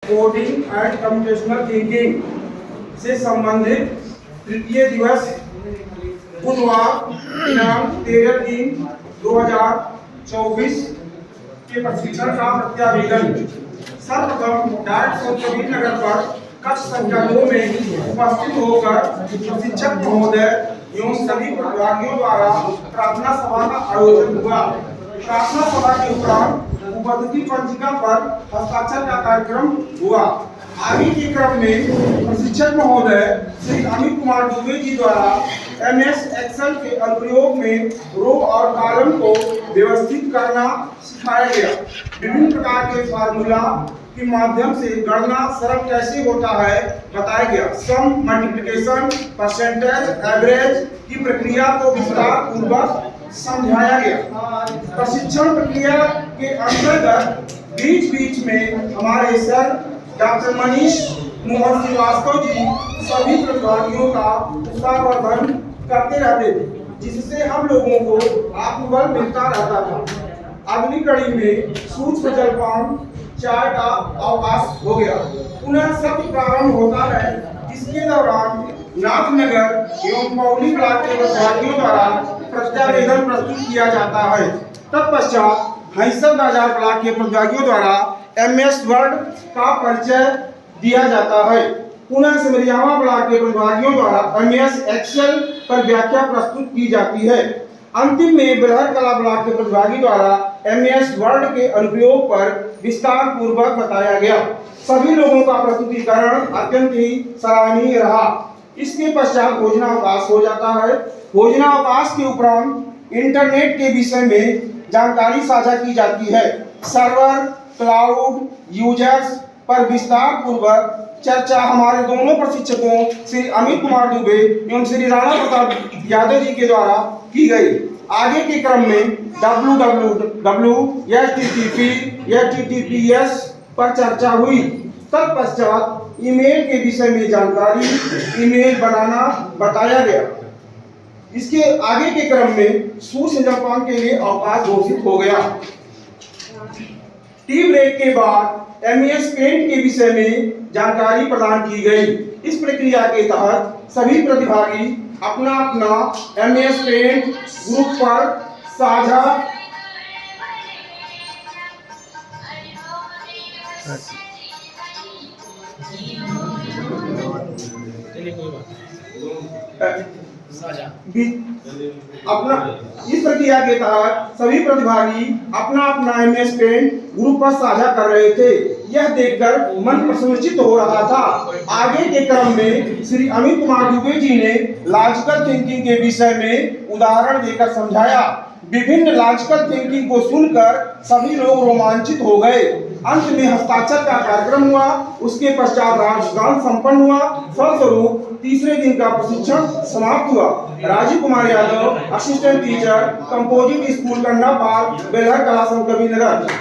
Coding and computational thinking से संबंधित तृतीय दिवस बुधवार दिनांक 13/3/2024 के प्रशिक्षण का प्रत्यावेदन। सर्वप्रथम डायरेक्ट कबीर नगर पर कक्ष संख्या 2 में उपस्थित होकर प्रशिक्षक महोदय एवं सभी प्रतिभागियों द्वारा प्रार्थना सभा का आयोजन हुआ। प्रार्थना सभा के उपरांत उपस्थिति पंजिका पर हस्ताक्षर का कार्यक्रम हुआ। आगे के क्रम में प्रशिक्षक महोदय श्री अमित कुमार दुबे जी द्वारा MS एक्सेल के अनुप्रयोग में रो और कॉलम को व्यवस्थित करना सिखाया गया। विभिन्न प्रकार के फार्मूला के माध्यम से गणना सरल कैसे होता है बताया गया। सम, मल्टीप्लिकेशन, परसेंटेज, एवरेज की प्रक्रिया को विस्तार पूर्वक समझाया गया। प्रशिक्षण प्रक्रिया के अंतर्गत बीच बीच में हमारे सर डॉक्टर मनीष मोहन श्रीवास्तव जी सभी प्रतिभागियों का उत्साहवर्धन करते रहते थे, जिससे हम लोगों को आत्मबल मिलता रहता था। अगली कड़ी में सूक्ष्म जलपान चाय का अवकाश हो गया। पुनः सत्र प्रारंभ होता है, जिसके दौरान नाथनगर एवं पौली ब्लॉक के प्रतिभागियों द्वारा प्रत्यावेदन प्रस्तुत किया जाता है। तत्पश्चात हंसर बाजार ब्लॉक के प्रतिभागियों द्वारा MS वर्ड का परिचय दिया जाता है। पुनः सिमरियावा ब्लॉक के प्रतिभागियों द्वारा MS एक्सेल पर व्याख्या प्रस्तुत की जाती है। अंतिम में बेलहर कला ब्लॉक के प्रतिभागी द्वारा MS वर्ड के अनुप्रयोग पर विस्तार पूर्वक बताया गया। सभी लोगों का प्रस्तुतिकरण अत्यंत ही सराहनीय रहा। इसके पश्चात भोजनावकाश हो जाता है। भोजनावकाश के उपरांत इंटरनेट के विषय में जानकारी साझा की जाती है। सर्वर, क्लाउड, यूजर्स पर विस्तार पूर्वक चर्चा हमारे दोनों प्रशिक्षकों श्री अमित कुमार दुबे एवं श्री राणा प्रताप यादव जी के द्वारा की गई। आगे के क्रम में www, HTTP, HTTPS पर चर्चा हुई। तत्पश्चात ईमेल के विषय में जानकारी, ईमेल बनाना बताया गया। इसके आगे के क्रम में सूक्ष्म जलपान के लिए अवकाश घोषित हो गया। टी ब्रेक के बाद MS पेंट के विषय में जानकारी प्रदान की गई। इस प्रक्रिया के तहत सभी प्रतिभागी अपना अपना MS पेंट ग्रुप पर साझा अपना इस प्रक्रिया के तहत सभी प्रतिभागी अपना अपना MS पेंट ग्रुप पर साझा कर रहे थे। यह देखकर मन प्रसन्नचित्त हो रहा था। आगे के क्रम में श्री अमित कुमार दुबे जी ने लॉजिकल थिंकिंग के विषय में उदाहरण देकर समझाया। विभिन्न लॉजिकल थिंकिंग को सुनकर सभी लोग रोमांचित हो गए। अंत में हस्ताक्षर का कार्यक्रम हुआ। उसके पश्चात राष्ट्रगान संपन्न हुआ। फलस्वरूप तीसरे दिन का प्रशिक्षण समाप्त हुआ। Rajiv Kumar Yadav, assistant teacher, composite school, Kandapal, Belhar Kala संघ, कबीर नगर।